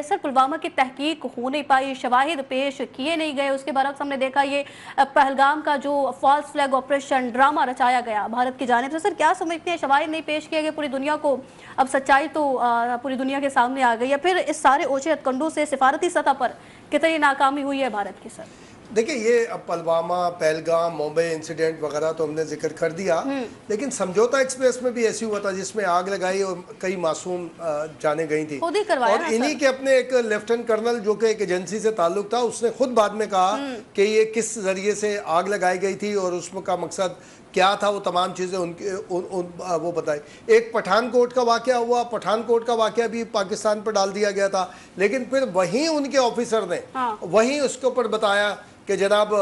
سر پلوامہ کی تحقیق ہو نہیں پائی, شواہد پیش کیے نہیں گئے, اس کے برعکس ہم نے دیکھا یہ پہلگام کا جو فالس فلیگ آپریشن ڈرامہ رچایا گیا بھارت کی جانب سے. سر کیا سمجھتے ہیں, شواہد نہیں پیش کیے گئے پوری دنیا کو, اب سچائی تو پوری دنیا کے سامنے آ گئی ہے, پھر اس سارے اوچھے ہتھکنڈوں سے سفارتی سطح پر کتنی ناکامی ہوئی ہے بھارت کی؟ سر دیکھیں, یہ پلوامہ, پہلگام, ممبئی انسیڈنٹ وغیرہ تو ہم نے ذکر کر دیا, لیکن سمجھوتا ایکسپریس میں بھی ایسی ہوا تھا جس میں آگ لگائی اور کئی معصوم جانیں گئی تھیں, اور انہی کے اپنے ایک لیفٹنٹ کرنل جو کہ ایک ایجنسی سے تعلق تھا, اس نے خود بعد میں کہا کہ یہ کس ذریعے سے آگ لگائی گئی تھی اور اس کا مقصد کیا تھا, وہ تمام چیزیں وہ بتائی. ایک پٹھان کوٹ کا واقعہ ہوا, پٹھان کوٹ کا واقعہ بھی پاکستان پر ڈال دیا گیا تھا, لیکن پھر وہیں ان کے آفیسر نے وہیں اس کے اوپر بتایا کہ جناب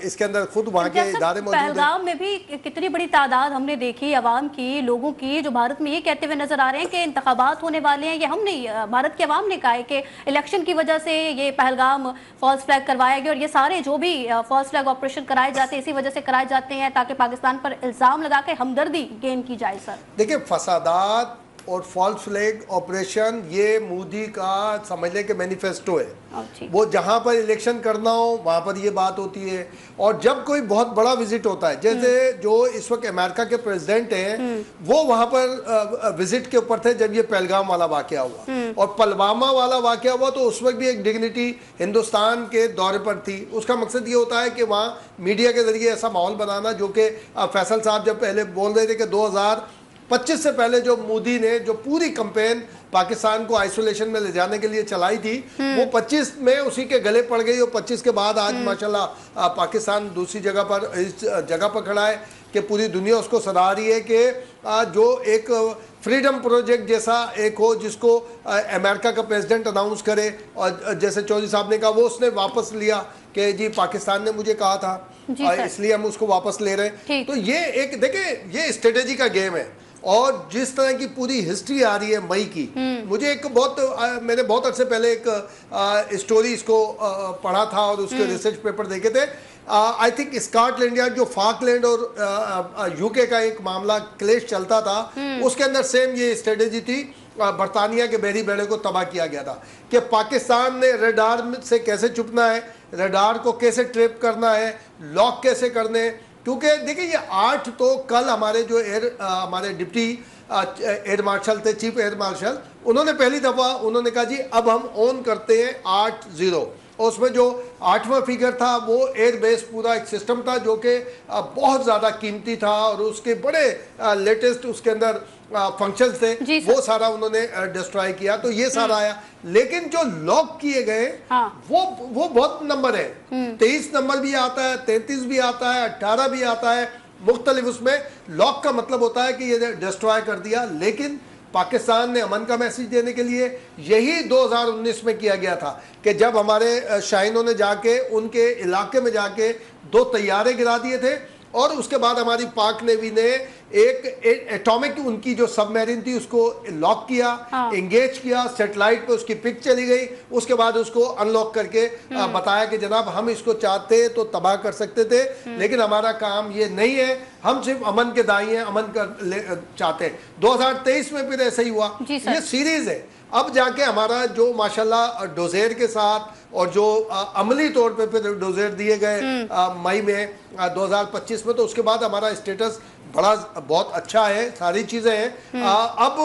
اس کے اندر خود وہاں کے ادارے موجود ہیں. پہلگام میں بھی کتنی بڑی تعداد ہم نے دیکھی عوام کی, لوگوں کی, جو بھارت میں یہ کہتے ہوئے نظر آ رہے ہیں کہ انتخابات ہونے والے ہیں. یہ ہم نہیں, بھارت کی عوام نے کہا ہے کہ الیکشن کی وجہ سے یہ پہلگام فالس فلیگ کروایا گیا, اور یہ سارے جو بھی فالس فلیگ آپریشن کرائے جاتے ہیں اسی وجہ سے کرائے جاتے ہیں تاکہ پاکستان پر الزام لگا کے ہمدردی گین کی جائے. سر دیکھیں, فسادات اور فالس فلیگ آپریشن یہ مودی کا سمجھ لیں کہ مینیفیسٹو ہے. وہ جہاں پر الیکشن کرنا ہو وہاں پر یہ بات ہوتی ہے, اور جب کوئی بہت بڑا وزٹ ہوتا ہے, جیسے جو اس وقت امریکہ کے پریزیڈنٹ ہیں وہ وہاں پر وزٹ کے اوپر تھے جب یہ پہلگام والا واقعہ ہوا, اور پلوامہ والا واقعہ ہوا تو اس وقت بھی ایک ڈگنیٹی ہندوستان کے دورے پر تھی. اس کا مقصد یہ ہوتا ہے کہ وہاں میڈیا کے ذریعے ایسا ماحول بنانا, جو کہ فیصل صاحب جب پہلے بول رہے تھے کہ 2025 سے پہلے جو مودی نے جو پوری کمپین پاکستان کو آئسولیشن میں لے جانے کے لیے چلائی تھی, وہ 25 میں اسی کے گلے پڑ گئی, اور 25 کے بعد آج ماشاءاللہ پاکستان دوسری جگہ پر, اس جگہ پر کھڑا ہے کہ پوری دنیا اس کو سراہ رہی ہے کہ جو ایک فریڈم پروجیکٹ جیسا ایک ہو جس کو امریکہ کا پریزیڈنٹ اناؤنس کرے, اور جیسے چودھری صاحب نے کہا وہ اس نے واپس لیا کہ جی پاکستان نے مجھے کہا تھا, اس لیے ہم اس کو واپس لے رہے ہیں. تو یہ ایک دیکھیں, یہ اسٹریٹجی کا گیم ہے, اور جس طرح کی پوری ہسٹری آ رہی ہے مئی کی, مجھے ایک میں نے بہت عرصے پہلے ایک اسٹوری اس کو پڑھا تھا اور اس کے ریسرچ پیپر دیکھے تھے. آئی تھنک اسکاٹ لینڈ یا جو فاک لینڈ اور یو کے کا ایک معاملہ کلیش چلتا تھا, اس کے اندر سیم یہ اسٹریٹجی تھی. برطانیہ کے بحری بیڑے کو تباہ کیا گیا تھا کہ پاکستان نے ریڈار سے کیسے چھپنا ہے, ریڈار کو کیسے ٹریپ کرنا ہے, لاک کیسے کرنے. کیونکہ دیکھیں یہ 8 تو کل ہمارے جو ہمارے ڈپٹی ایئر مارشل تھے, چیف ایئر مارشل, انہوں نے پہلی دفعہ انہوں نے کہا جی اب ہم اون کرتے ہیں 8-0, اور اس میں جو 8واں فگر تھا وہ ایئر بیس پورا ایک سسٹم تھا جو کہ بہت زیادہ قیمتی تھا, اور اس کے بڑے لیٹسٹ اس کے اندر فنکشنز تھے, وہ سارا انہوں نے ڈسٹرائی کیا. تو یہ سارا آیا, لیکن جو لاک کیے گئے وہ بہت نمبر ہے, 23 نمبر بھی آتا ہے, 33 بھی آتا ہے, 18 بھی آتا ہے, مختلف. اس میں لاک کا مطلب ہوتا ہے کہ یہ ڈسٹرائی کر دیا. لیکن پاکستان نے امن کا میسیج دینے کے لیے یہی 2019 میں کیا گیا تھا کہ جب ہمارے شاہینوں نے جا کے ان کے علاقے میں جا کے 2 طیارے گرا دیے تھے, اور اس کے بعد ہماری پاک نیوی نے ایک ایٹامک ان کی جو سب میرین تھی اس کو لاک کیا, انگیج کیا, سیٹلائٹ پہ اس کی پک چلی گئی, اس کے بعد اس کو ان لاک کر کے بتایا کہ جناب ہم اس کو چاہتے تو تباہ کر سکتے تھے, لیکن ہمارا کام یہ نہیں ہے, ہم صرف امن کے دائی ہیں, امن چاہتے ہیں. 2023 میں پھر ایسا ہی ہوا. یہ سیریز ہے. اب جا کے ہمارا جو ماشاءاللہ ڈوزیر کے ساتھ اور جو عملی طور پہ پھر ڈوزیر دیے گئے مئی میں 2025 میں, تو اس کے بعد ہمارا اسٹیٹس بہت اچھا ہے, ساری چیزیں ہیں. اب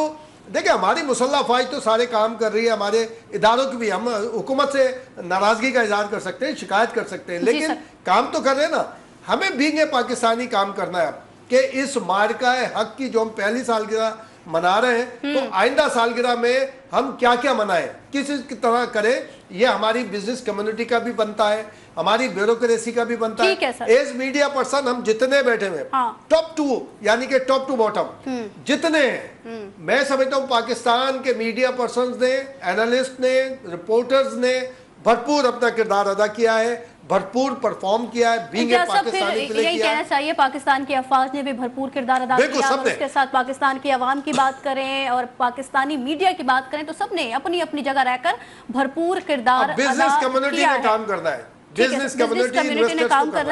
دیکھیں ہماری مسلح افواج تو سارے کام کر رہی ہے, ہمارے اداروں کی بھی, ہم حکومت سے ناراضگی کا اظہار کر سکتے ہیں, شکایت کر سکتے ہیں, لیکن کام تو کر رہے ہیں نا. ہمیں بینگ پاکستانی کام کرنا ہے کہ اس مارکہ حق کی جو ہم پہلی سالگرہ منا رہے ہیں, تو آئندہ سالگرہ میں ہم کیا کیا منائیں, کس طرح کریں. یہ ہماری بزنس کمیونٹی کا بھی بنتا ہے, ہماری بیوروکریسی کا بھی بنتا ہے. ایز میڈیا پرسن ہم جتنے بیٹھے ہوئے ٹاپ 2 یعنی کہ ٹاپ ٹو باٹم جتنے ہیں, میں سمجھتا ہوں پاکستان کے میڈیا پرسنز نے, اینالسٹ نے, رپورٹرز نے بھرپور اپنا کردار ادا کیا ہے, بھرپور پرفارم کیا ہے. یہی کہنا چاہیے پاکستان کی افواج نے بھی بھرپور کردار ادا کیا, اور اس کے ساتھ پاکستان کی عوام کی بات کریں اور پاکستانی میڈیا کی بات کریں تو سب نے اپنی اپنی جگہ رہ کر بھرپور کردار ادا کیا ہے. بزنس کمیونٹی نے کام کرنا ہے, بزنس کمیونٹی نے کام کرنا ہے.